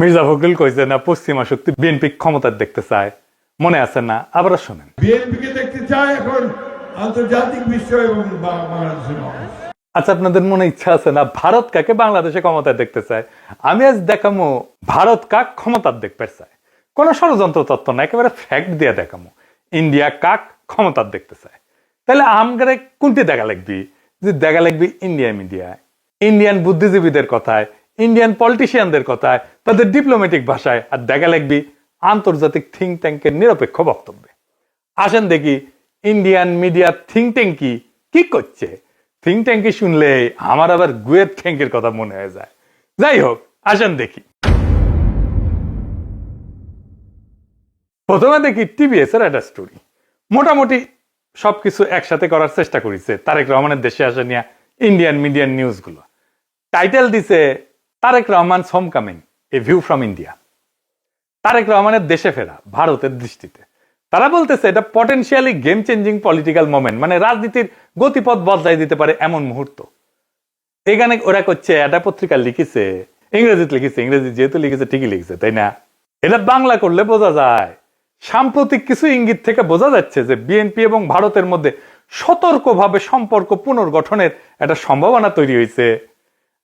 মির্জা ফখরুল কইছে না পশ্চিমা শক্তি বিএনপি ক্ষমতার দেখতে চায়, মনে আছে না? আবার শোনেন। বিএনপিকে দেখতে চায় এখন আন্তর্জাতিক বিশ্ব এবং বাংলাদেশের মানুষ। আচ্ছা, আপনাদের মনে ইচ্ছা আছে না ভারত কাকে বাংলাদেশে ক্ষমতায় দেখতে চায়? আমি আজ দেখামো ভারত কাক ক্ষমতার দেখতে চায়। কোন ষড়যন্ত্র তত্ত্ব না, একেবারে ফ্যাক্ট দিয়ে দেখামো ইন্ডিয়া কাক ক্ষমতার দেখতে চায়। তাহলে আমগারে কোনটি দেখা লাগবি? যে দেখা লাগবি ইন্ডিয়া মিডিয়ায়, ইন্ডিয়ান বুদ্ধিজীবীদের কথায়, ইন্ডিয়ান পলিটিশিয়ানদের কথায়, তাদের ডিপ্লোম্যাটিক ভাষায়, আর দেখা লাগবি আন্তর্জাতিক থিঙ্ক ট্যাঙ্কের নিরপেক্ষ বক্তব্যে। আসেন দেখি ইন্ডিয়ান মিডিয়া থিঙ্ক ট্যাঙ্ক কি করছে। থিঙ্ক ট্যাঙ্কি শুনলে আমার আবার গুয়ের ট্যাঙ্কের কথা মনে হয়ে যায়। যাই হোক, আসেন দেখি। প্রথমে দেখি টিভিএস এর একটা স্টোরি। মোটামুটি সবকিছু একসাথে করার চেষ্টা করেছে তারেক রহমানের দেশে আসা নিয়ে ইন্ডিয়ান মিডিয়ান নিউজ গুলো। টাইটেল দিছে Tarique Rahman home coming, a view from India. Tarique রহমানের দেশে ফেরা ভারতের দৃষ্টিতে তারা বলতেছে এটা potentially game changing political moment, মানে রাজনীতির গতিপথ বদলাই দিতে পারে এমন মুহূর্ত। এখানে ওরা করছে, এটা পত্রিকা লিখেছে, ইংরেজিতে লিখেছে, ইংরেজি যেহেতু লিখেছে ঠিকই লিখেছে, তাই না? এটা বাংলা করলে বোঝা যায় সাম্প্রতিক কিছু ইঙ্গিত থেকে বোঝা যাচ্ছে যে বিএনপি এবং ভারতের মধ্যে সতর্কভাবে সম্পর্ক পুনর্গঠনের একটা সম্ভাবনা তৈরি হয়েছে,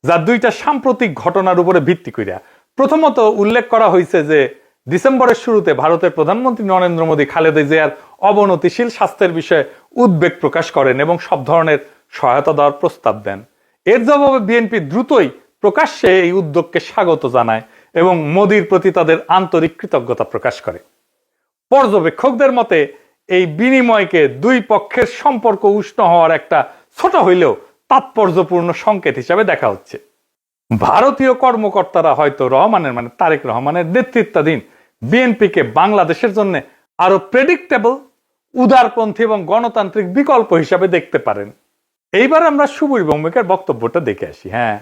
যা দুইটা সাম্প্রতিক ঘটনার উপরে ভিত্তি করিয়া। প্রথমত উল্লেখ করা হয়েছে যে ডিসেম্বরের শুরুতে ভারতের প্রধানমন্ত্রী নরেন্দ্র মোদী খালেদা জিয়ার অবনতিশীল স্বাস্থ্যের বিষয়ে উদ্বেগ প্রকাশ করেন এবং সব ধরনের সহায়তা দেওয়ার প্রস্তাব দেন। এর জবাবে বিএনপি দ্রুতই প্রকাশ্যে এই উদ্যোগকে স্বাগত জানায় এবং মোদীর প্রতি তাদের আন্তরিক কৃতজ্ঞতা প্রকাশ করে। পর্যবেক্ষকদের মতে এই বিনিময়কে দুই পক্ষের সম্পর্ক উষ্ণ হওয়ার একটা ছোট হইলেও তাৎপর্যপূর্ণ সংকেত হিসাবে দেখা হচ্ছে। ভারতীয় কর্মকর্তারা হয়তো রহমানের, মানে তারেক রহমানের নেতৃত্বাধীন বিএনপিকে বাংলাদেশের জন্য আরো প্রেডিক্টেবল, উদারপন্থী এবং গণতান্ত্রিক বিকল্প হিসাবে দেখতে পারেন। এইবার আমরা সুবীর ভৌমিকের বক্তব্যটা দেখে আসি। হ্যাঁ,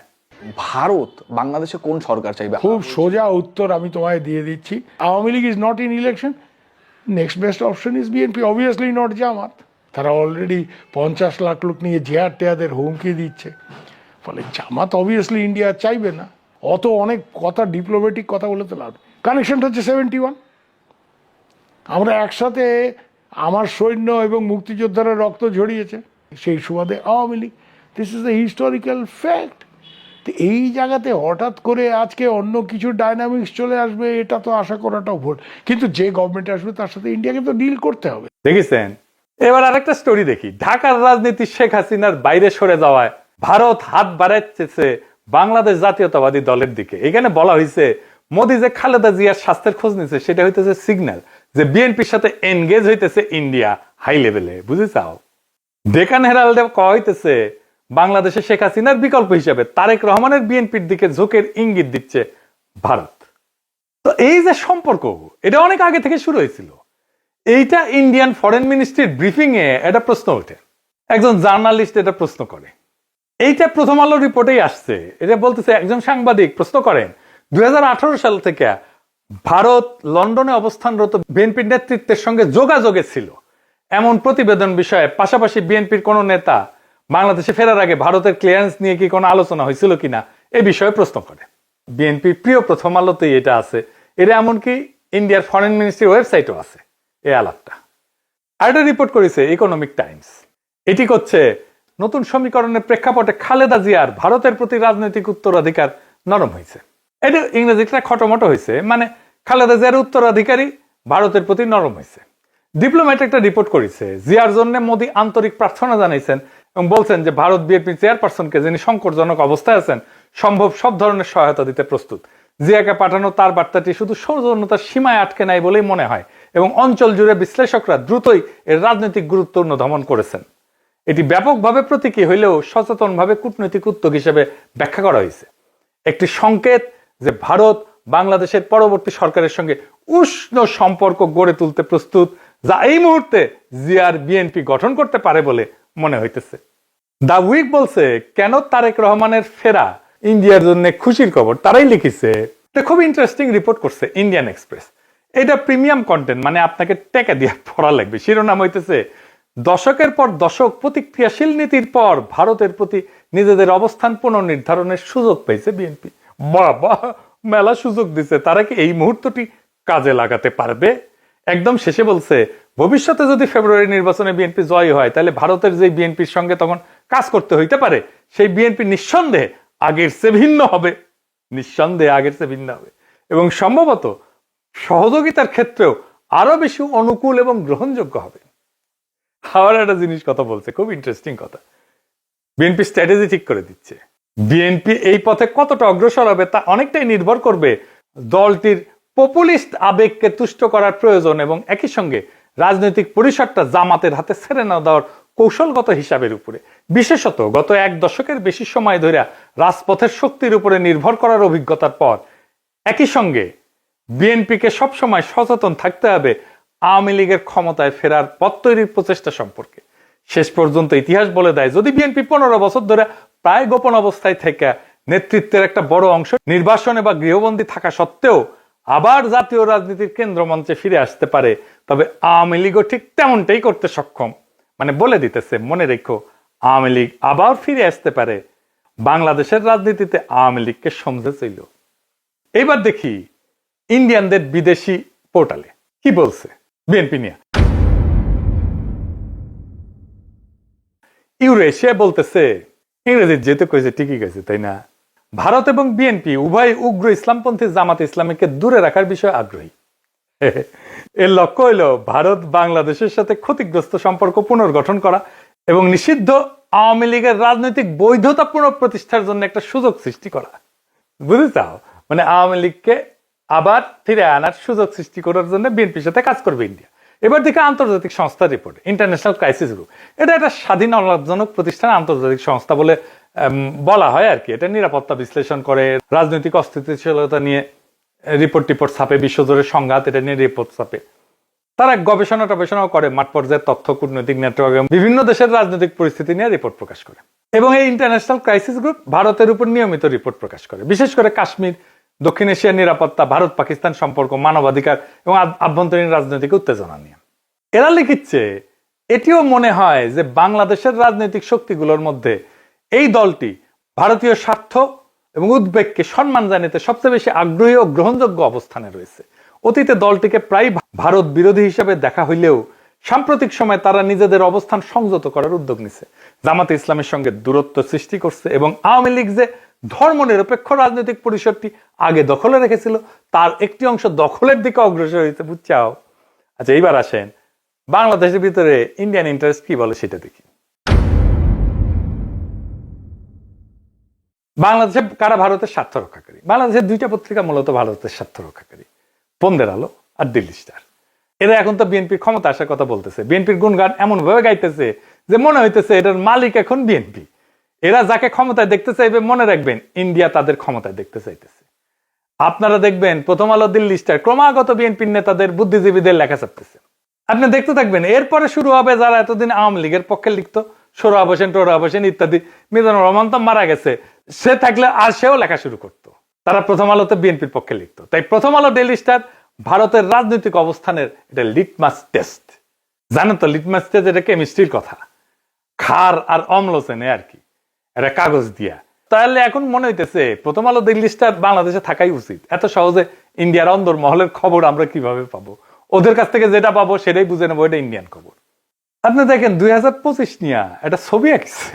ভারত বাংলাদেশে কোন সরকার চাইবে? খুব সোজা উত্তর আমি তোমায় দিয়ে দিচ্ছি। Awami League is not in election, next best option is BNP, obviously not Jamaat. তারা অলরেডি 50 লাখ লোক নিয়ে জেহার টেয়াদের হুমকি দিচ্ছে। ফলে জামাত অবভিয়াসলি ইন্ডিয়া চাইবে না। অত অনেক কথা, ডিপ্লোম্যাটিক কথা বলে তো লাভ। কানেকশনটা হচ্ছে 71। আমরা একসাথে, আমার সৈন্য এবং মুক্তিযোদ্ধারা রক্ত ঝরিয়েছে, সেই সুবাদে Awami League. This is the historical fact. এই জায়গাতে হঠাৎ করে আজকে অন্য কিছু ডাইনামিক্স চলে আসবে, এটা তো আশা করাটাও ভুল। কিন্তু যে গভর্নমেন্ট আসবে তার সাথে ইন্ডিয়াকে তো ডিল করতে হবে। দেখেছেন? এবার আরেকটা স্টোরি দেখি। ঢাকার রাজনীতি শেখ হাসিনার বাইরে সরে যাওয়ায় ভারত হাত বাড়াচ্ছে বাংলাদেশ জাতীয়তাবাদী দলের দিকে। এখানে বলা হয়েছে মোদী যে খালেদা জিয়ার স্বাস্থ্যের খোঁজ নিচ্ছে সেটা হইতেছে সিগন্যাল যে বিএনপির সাথে এনগেজ হইতেছে ইন্ডিয়া হাই লেভেলে। বুঝে চাও? ডেকান হেরাল্ডে কয়া হইতেছে বাংলাদেশে শেখ হাসিনার বিকল্প হিসেবে তারেক রহমানের বিএনপির দিকে ঝোঁকের ইঙ্গিত দিচ্ছে ভারত। তো এই যে সম্পর্ক, এটা অনেক আগে থেকে শুরু হয়েছিল। এইটা ইন্ডিয়ান ফরেন মিনিস্ট্রির ব্রিফিং এ একটা প্রশ্ন ওঠে, একজন জার্নালিস্ট এটা প্রশ্ন করে। এইটা প্রথম আলো রিপোর্টেই আসছে। এটা বলতেছে, একজন সাংবাদিক প্রশ্ন করেন 2018 সাল থেকে ভারত লন্ডনে অবস্থানরত বিএনপির নেতৃত্বের সঙ্গে যোগাযোগে ছিল এমন প্রতিবেদন বিষয়ে পাশাপাশি বিএনপির কোন নেতা বাংলাদেশে ফেরার আগে ভারতের ক্লিয়ারেন্স নিয়ে কি কোনো আলোচনা হয়েছিল কিনা এ বিষয়ে প্রশ্ন করে। বিএনপির প্রিয় প্রথম আলোতেই এটা আছে। এটা এমনকি ইন্ডিয়ার ফরেন মিনিস্ট্রির ওয়েবসাইটও আছে এই আলাপটা। আর এটা রিপোর্ট করেছে ইকোনমিক টাইমস। এটি করছে নতুন সমীকরণের প্রেক্ষাপটে খালেদা জিয়ার ভারতের প্রতি রাজনৈতিক উত্তরাধিকার নরম হয়েছে। এটা ইংরেজিটা খটোমটো হয়েছে, মানে খালেদা জিয়ার উত্তরাধিকারী ভারতের প্রতি নরম হয়েছে। ডিপ্লোম্যাট একটা রিপোর্ট করেছে, জিয়ার জন্য মোদী আন্তরিক প্রার্থনা জানাইছেন এবং বলছেন যে ভারত বিএনপি চেয়ারপারসনকে, যিনি সংকটজনক অবস্থায় আছেন, সম্ভব সব ধরনের সহায়তা দিতে প্রস্তুত। জিয়াকে পাঠানো তার বার্তাটি শুধু সৌজন্যতার সীমায় আটকে নাই বলেই মনে হয় এবং অঞ্চল জুড়ে বিশ্লেষকরা দ্রুতই এর রাজনৈতিক গুরুত্ব অনুধাবন করেছেন। এটি ব্যাপকভাবে প্রতীকী হইলেও সচেতনভাবে কূটনৈতিক উদ্যোগ হিসেবে ব্যাখ্যা করা হয়েছে। একটি সংকেত যে ভারত বাংলাদেশের পরবর্তী সরকারের সঙ্গে উষ্ণ সম্পর্ক গড়ে তুলতে প্রস্তুত, যা এই মুহূর্তে জিয়ার বিএনপি গঠন করতে পারে বলে মনে হইতেছে। দা উইক বলছে, কেন তারেক রহমানের ফেরা ইন্ডিয়ার জন্য খুশির খবর। তারাই লিখেছে, এটা খুব ইন্টারেস্টিং রিপোর্ট করছে ইন্ডিয়ান এক্সপ্রেস। এটা প্রিমিয়াম কন্টেন্ট, মানে আপনাকে টাকা দিয়ে পড়া লাগবে। শিরোনাম হইতেছে, দশকের পর দশক প্রতিক্রিয়াশীল নীতির পর ভারতের প্রতি নিজেদের অবস্থান পুনর্নির্ধারণের সুযোগ পেয়েছে বিএনপি। বাবা, মেলা সুযোগ দিছে, তারা কি এই মুহূর্তটি কাজে লাগাতে পারবে? একদম শেষে বলছে, ভবিষ্যতে যদি ফেব্রুয়ারি নির্বাচনে বিএনপি জয় হয়, তাহলে ভারতের যে বিএনপির সঙ্গে তখন কাজ করতে হইতে পারে, সেই বিএনপি নিঃসন্দেহে আগের চেয়ে ভিন্ন হবে, নিঃসন্দেহে আগের চেয়ে ভিন্ন হবে, এবং সম্ভবত সহযোগিতার ক্ষেত্রেও আরো বেশি অনুকূল এবং গ্রহণযোগ্য হবে। আবার একটা জিনিস কথা বলছে, খুব ইন্টারেস্টিং কথা। বিএনপি স্ট্র্যাটেজি ঠিক করে দিচ্ছে। বিএনপি এই পথে কতটা অগ্রসর হবে তা অনেকটাই নির্ভর করবে দলটির পপুলিস্ট আবেগকে তুষ্ট করার প্রয়োজন এবং একই সঙ্গে রাজনৈতিক পরিসরটা জামাতের হাতে ছেড়ে না দেওয়ার কৌশলগত হিসাবের উপরে। বিশেষত গত এক দশকের বেশি সময় ধরে রাজপথের শক্তির উপরে নির্ভর করার অভিজ্ঞতার পর একই সঙ্গে বিএনপিকে সবসময় সচেতন থাকতে হবে আওয়ামী লীগের ক্ষমতায় ফেরার পথ তৈরির প্রচেষ্টা সম্পর্কে। শেষ পর্যন্ত ইতিহাস বলে দেয়, যদি বিএনপি 15 বছর ধরে প্রায় গোপন অবস্থায় থেকে নেতৃত্বের একটা বড় অংশ নির্বাসনে বা গৃহবন্দী থাকা সত্ত্বেও আবার জাতীয় রাজনীতির কেন্দ্রমঞ্চে ফিরে আসতে পারে, তবে আওয়ামী লীগও ঠিক তেমনটাই করতে সক্ষম। মানে বলে দিতেছে, মনে রেখো, আওয়ামী লীগ আবার ফিরে আসতে পারে। বাংলাদেশের রাজনীতিতে আওয়ামী লীগকে সমঝে ছিল। এবার দেখি ইন্ডিয়ানদের বিদেশি পোর্টালে কি বলছে বিএনপি নিয়ে। ইউরেশিয়া বলতেছে, ইংরেজি যেহেতু কয়েছে ঠিকই গেছে, তাই না? ভারত এবং বিএনপি উভয় উগ্র ইসলামপন্থী জামাত ইসলামীকে দূরে রাখার বিষয়ে আগ্রহী। এর লক্ষ্য হইল ভারত বাংলাদেশের সাথে ক্ষতিগ্রস্ত সম্পর্ক পুনর্গঠন করা এবং নিষিদ্ধ আওয়ামী লীগের রাজনৈতিক বৈধতা পুনঃপ্রতিষ্ঠার জন্য একটা সুযোগ সৃষ্টি করা। বুঝতে চাও? মানে আওয়ামী লীগকে আবার ফিরে আনার সুযোগ সৃষ্টি করার জন্য বিএনপির সাথে কাজ করবে ইন্ডিয়া। এবার দেখে আন্তর্জাতিক সংস্থার রিপোর্ট, ইন্টারন্যাশনাল ক্রাইসিস গ্রুপ, এটা একটা স্বাধীন অলাভজনক প্রতিষ্ঠান, আন্তর্জাতিক সংস্থা বলে বলা হয় আর কি। এটা নিরাপত্তা বিশ্লেষণ করে, রাজনৈতিক অস্থিতিশীলতা নিয়ে রিপোর্ট ছাপে, বিশ্বজুড়ে সংঘাত এটা নিয়ে রিপোর্ট ছাপে। তারা গবেষণাও করে, মাঠ পর্যায়ের তথ্য, কূটনৈতিক নেটওয়ার্ক এবং বিভিন্ন দেশের রাজনৈতিক পরিস্থিতি নিয়ে রিপোর্ট প্রকাশ করে। এবং এই ইন্টারন্যাশনাল ক্রাইসিস গ্রুপ ভারতের উপর নিয়মিত রিপোর্ট প্রকাশ করে, বিশেষ করে কাশ্মীর, দক্ষিণ এশিয়ার নিরাপত্তা, ভারত পাকিস্তান সম্পর্ক, মানবাধিকার এবং আভ্যন্তরীণ রাজনৈতিক উত্তেজনা নিয়ে। এরা লিখিচ্ছে, এটিও মনে হয় যে বাংলাদেশের রাজনৈতিক শক্তিগুলোর মধ্যে এই দলটি ভারতীয় স্বার্থ এবং উদ্বেগকে সম্মান জানাতে সবচেয়ে বেশি আগ্রহী ও গ্রহণযোগ্য অবস্থানে রয়েছে। অতীতে দলটিকে প্রায় ভারত বিরোধী হিসেবে দেখা হইলেও সাম্প্রতিক সময় তারা নিজেদের অবস্থান সংযত করার উদ্যোগ নিছে, জামাতে ইসলামের সঙ্গে দূরত্ব সৃষ্টি করছে এবং আওয়ামী লীগ যে ধর্মনিরপেক্ষ রাজনৈতিক পরিসরটি আগে দখলে রেখেছিল তার একটি অংশ দখলের দিকে অগ্রসর হয়েছে। বুঝছাও? আচ্ছা, এইবার আসেন বাংলাদেশের ভিতরে ইন্ডিয়ান ইন্টারেস্ট কি বলে সেটা দেখি। বাংলাদেশে কারা ভারতের স্বার্থ রক্ষাকারী? বাংলাদেশের দুইটা পত্রিকা মূলত ভারতের স্বার্থ রক্ষাকারী, বন্দের আলো আর দিল্লি স্টার। এরা এখন তো বিএনপির ক্ষমতা আসার কথা বলতেছে, বিএনপির গুণগান এমন ভাবে গাইতেছে যে মনে হইতেছে এটার মালিক এখন বিএনপি। এরা যাকে ক্ষমতায় দেখতে চাইবে, মনে রাখবেন ইন্ডিয়া তাদের ক্ষমতায় দেখতে চাইতেছে। আপনারা দেখবেন প্রথম আলো, দিল্লি স্টার ক্রমাগত বিএনপির নেতাদের, বুদ্ধিজীবীদের লেখা ছাপতেছে। আপনি দেখতে থাকবেন, এরপরে শুরু হবে যারা এতদিন আওয়ামী লীগের পক্ষে লিখতো, সোহরাব হোসেন, টোহরাব হোসেন ইত্যাদি। মিজানুর রহমান তো মারা গেছে, সে থাকলে আর সেও লেখা শুরু করতো। তারা প্রথম আলোতে বিএনপির পক্ষে লিখতো। তাই প্রথম আলো, দিল্লি স্টার ভারতের রাজনৈতিক অবস্থানের এটা লিটমাস টেস্ট। জানেন তো লিটমাস টেস্ট এটা কেমিস্ট্রির কথা, ক্ষার আর অম্ল চেনে আর কি, এটা কাগজ দিয়া। তাহলে এখন মনে হইতেছে প্রথম আলো, দিল্লি স্টার বাংলাদেশে থাকাই উচিত। এত সহজে ইন্ডিয়ার অন্দর মহলের খবর আমরা কিভাবে পাবো? ওদের কাছ থেকে যেটা পাবো সেটাই বুঝে নেবো এটা ইন্ডিয়ান খবর। আপনি দেখেন 2025 নিয়ে একটা ছবি আঁকছে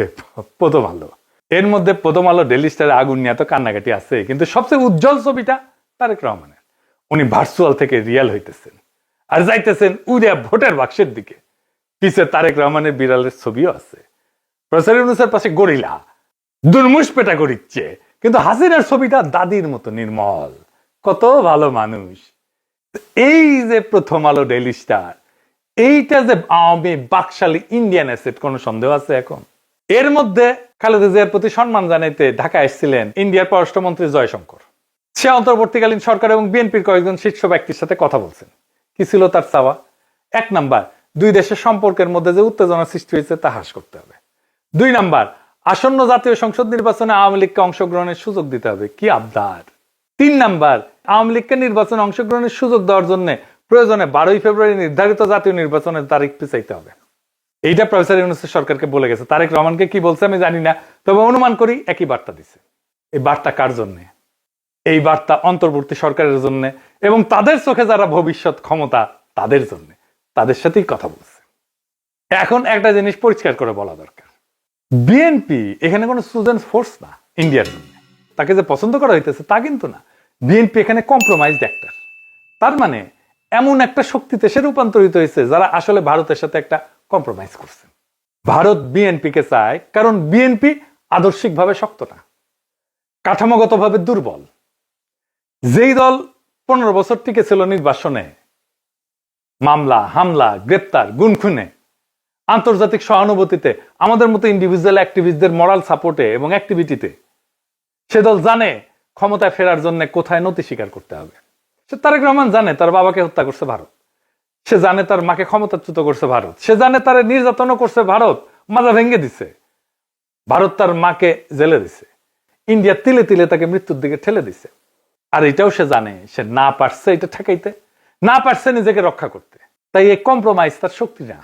প্রথম আলো, এর মধ্যে প্রথম আলো, দিল্লি স্টারের আগুন নিয়ে তো কান্নাকাটি আছে, কিন্তু সবচেয়ে উজ্জ্বল ছবিটা তারেক রহমানের। উনি ভার্চুয়াল থেকে রিয়েল হইতেছেন আর যাইতেছেন উড়িয়া ভোটের বাক্সের দিকে। পিছে তারেক রহমানের বিড়ালের ছবিও আছে। প্রফেসর ইউনূসের পাশে গরিলা দুর্মুষ পেটা করিচ্ছে, কিন্তু হাসিনার ছবিটা দাদির মতো নির্মল, কত ভালো মানুষ। এই যে প্রথম আলো, ডেইলি স্টার, এইটা যে আওয়ামী বাকশালী ইন্ডিয়ান অ্যাসেট, কোনো সন্দেহ আছে এখন? এর মধ্যে খালেদা জিয়ার প্রতি সম্মান জানাইতে ঢাকা এসেছিলেন ইন্ডিয়ার পররাষ্ট্রমন্ত্রী জয়শঙ্কর। সে অন্তর্বর্তীকালীন সরকার এবং বিএনপির কয়েকজন শীর্ষ ব্যক্তির সাথে কথা বলছেন। কি ছিল তার চাওয়া? 1 নাম্বার, দুই দেশের সম্পর্কের মধ্যে যে উত্তেজনা সৃষ্টি হয়েছে তা হ্রাস করতে হবে। 2 নাম্বার, আসন্ন জাতীয় সংসদ নির্বাচনে আওয়ামী লীগকে অংশগ্রহণের সুযোগ দিতে হবে। কি আবদার! 3 নাম্বার, আওয়ামী লীগকে নির্বাচনে অংশগ্রহণের সুযোগ দেওয়ার জন্য প্রয়োজনে 12 ফেব্রুয়ারি নির্ধারিত জাতীয় নির্বাচনের তারিখ পিছাইতে হবে। এইটা প্রফেসর ইউনূস সরকারকে বলে গেছে। তারেক রহমানকে কি বলছে আমি জানি না, তবে অনুমান করি একই বার্তা দিছে। এই বার্তা কার জন্য? এই বার্তা অন্তর্বর্তী সরকারের জন্য এবং তাদের চোখে যারা ভবিষ্যৎ ক্ষমতা তাদের জন্য, তাদের সাথেই কথা বলছে। এখন একটা জিনিস পরিষ্কার করে বলা দরকার, বিএনপি এখানে কোনো স্টুডেন্ট ফোর্স না ইন্ডিয়ার জন্য। তাকে যে পছন্দ করা হইতেছে তা কিন্তু না। বিএনপি এখানে কম্প্রোমাইজড অ্যাক্টর। তার মানে এমন একটা শক্তিতে সে রূপান্তরিত হয়েছে যারা আসলে ভারতের সাথে একটা কম্প্রোমাইজ করছে। ভারত বিএনপিকে চায় কারণ বিএনপি আদর্শিকভাবে শক্ত না, কাঠামোগতভাবে দুর্বল। যেই দল 15 বছর টিকে ছিল নির্বাসনে, মামলা হামলা গ্রেপ্তার গুনখুনে, আন্তর্জাতিক সহানুভূতিতে, আমাদের মতো ইন্ডিভিজুয়াল অ্যাক্টিভিস্টদের মরাল সাপোর্টে এবং অ্যাক্টিভিটিতে, সে দল জানে ক্ষমতায় ফেরার জন্য কোথায় নতি স্বীকার করতে হবে। সে তারেক রহমান জানে তার বাবাকে হত্যা করছে ভারত, সে জানে তার মাকে ক্ষমতাচ্যুত করছে ভারত, সে জানে তার নির্যাতনও করছে ভারত, মাজা ভেঙে দিছে ভারত, তার মাকে জেলে দিছে, ইন্ডিয়া তিলে তিলে তাকে মৃত্যুর দিকে ঠেলে দিছে। আর এটাও সে জানে সে না পারছে এটা ঠেকাইতে, না পারছে নিজেকে রক্ষা করতে। তাই এই কম্প্রোমাইজ তার শক্তি না,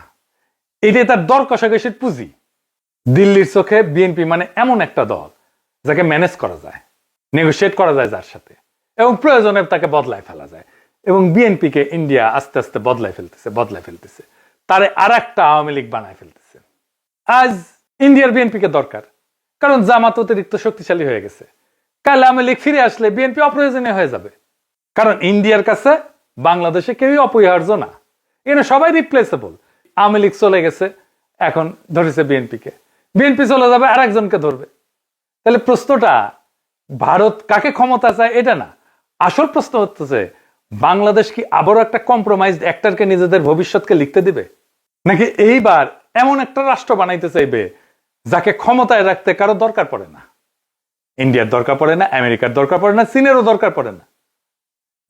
এটাই তার দর কষাকষির পুঁজি। দিল্লির চোখে বিএনপি মানে এমন একটা দল যাকে ম্যানেজ করা যায়, নেগোশিয়েট করা যায় যার সাথে, এবং প্রয়োজনে তাকে বদলায় ফেলা যায়। এবং বিএনপিকে ইন্ডিয়া আস্তে আস্তে বদলায় ফেলতেছে, তারে আর একটা আওয়ামী লীগ বানায় ফেলতেছে। আজ ইন্ডিয়ার বিএনপিকে দরকার, কারণ জামাত অতিরিক্ত শক্তিশালী হয়ে গেছে। কাল আওয়ামী লীগ ফিরে আসলে বিএনপি অপ্রয়োজনীয় হয়ে যাবে, কারণ ইন্ডিয়ার কাছে বাংলাদেশে কেউই অপরিহার্য না, এখানে সবাই রিপ্লেসেবল। আওয়ামী লীগ চলে গেছে, এখন ধরেছে বিএনপিকে, বিএনপি চলে যাবে আর একজনকে ধরবে। তাহলে প্রশ্নটা ভারত কাকে ক্ষমতা চায় এটা না, আসল প্রশ্ন হচ্ছে বাংলাদেশ কি আবারও একটা কম্প্রোমাইজড অ্যাক্টরকে নিজেদের ভবিষ্যৎকে লিখতে দিবে, নাকি এইবার এমন একটা রাষ্ট্র বানাইতে চাইবে যাকে ক্ষমতায় রাখতে কারো দরকার পড়ে না। ইন্ডিয়ার দরকার পড়ে না, আমেরিকার দরকার পড়ে না, চীনেরও দরকার পড়ে না,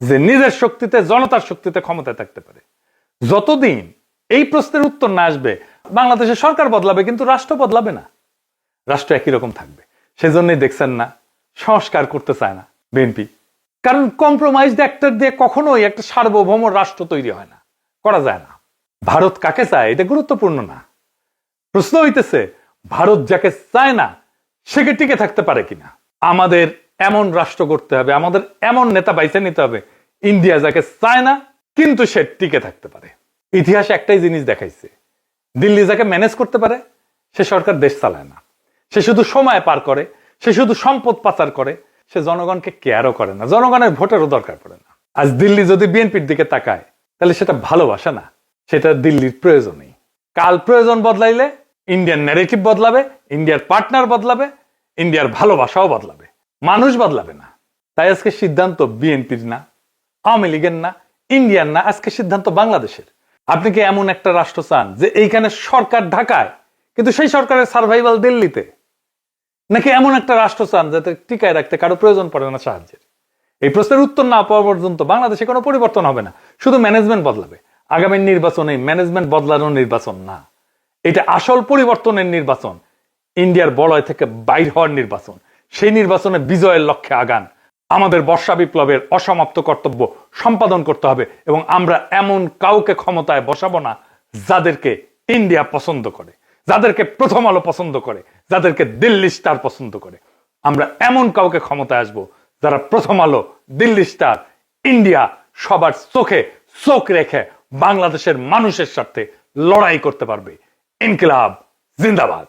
যে নিজের শক্তিতে জনতার শক্তিতে ক্ষমতায় থাকতে পারে। যতদিন এই প্রশ্নের উত্তর না আসবে বাংলাদেশের সরকার বদলাবে কিন্তু রাষ্ট্র বদলাবে না, রাষ্ট্র একই রকম থাকবে। সেজন্যই দেখছেন না সংস্কার করতে চায় না বিএনপি, কারণ কম্প্রোমাইজড অ্যাক্টর দিয়ে কখনোই একটা সার্বভৌম রাষ্ট্র তৈরি হয় না, করা যায় না। ভারত কাকে চায় এটা গুরুত্বপূর্ণ না, প্রশ্ন হইতেছে ভারত যাকে চায় না সে কি টিকে থাকতে পারে কিনা। আমাদের এমন রাষ্ট্র করতে হবে, আমাদের এমন নেতা বাইছে নিতে হবে ইন্ডিয়া যাকে চায় না কিন্তু সে টিকে থাকতে পারে। ইতিহাস একটাই জিনিস দেখাইছে, দিল্লি যাকে ম্যানেজ করতে পারে সে সরকার দেশ চালায় না, সে শুধু সময় পার করে, সে শুধু সম্পদ পাচার করে, সে জনগণকে কেয়ারও করে না, জনগণের ভোটেরও দরকার পড়ে না। আজ দিল্লি যদি বিএনপির দিকে তাকায় তাহলে সেটা ভালোবাসা না, সেটা দিল্লির প্রয়োজনই। কাল প্রয়োজন বদলাইলে ইন্ডিয়ান ন্যারেটিভ বদলাবে, ইন্ডিয়ার পার্টনার বদলাবে, ইন্ডিয়ার ভালোবাসাও বদলাবে, মানুষ বদলাবে না। তাই আজকে সিদ্ধান্ত বিএনপির না, আওয়ামী লীগের না, ইন্ডিয়ার না, আজকে সিদ্ধান্ত বাংলাদেশের। আপনি কি এমন একটা রাষ্ট্র চান যে এইখানে সরকার ঢাকায় কিন্তু সেই সরকারের সার্ভাইভাল দিল্লিতে, নাকি এমন একটা রাষ্ট্র চান যাতে টিকায় রাখতে কারো প্রয়োজন পড়ে না সাহায্যের? এই প্রশ্নের উত্তর না পাওয়া পর্যন্ত বাংলাদেশে কোনো পরিবর্তন হবে না, শুধু ম্যানেজমেন্ট বদলাবে। আগামী নির্বাচনে ম্যানেজমেন্ট বদলানোর নির্বাচন না, এটা আসল পরিবর্তনের নির্বাচন, ইন্ডিয়ার বলয় থেকে বাইর হওয়ার নির্বাচন। সেই নির্বাচনে বিজয়ের লক্ষ্যে আগান। আমাদের বর্ষা বিপ্লবের অসমাপ্ত কর্তব্য সম্পাদন করতে হবে এবং আমরা এমন কাউকে ক্ষমতায় বসাবো না যাদেরকে ইন্ডিয়া পছন্দ করে, যাদেরকে প্রথম আলো পছন্দ করে, যাদেরকে দিল্লি স্টার পছন্দ করে। আমরা এমন কাউকে ক্ষমতায় আসবো যারা প্রথম আলো, দিল্লি স্টার, ইন্ডিয়া সবার চোখে চোখ রেখে বাংলাদেশের মানুষের সাথে লড়াই করতে পারবে। ইনকিলাব জিন্দাবাদ।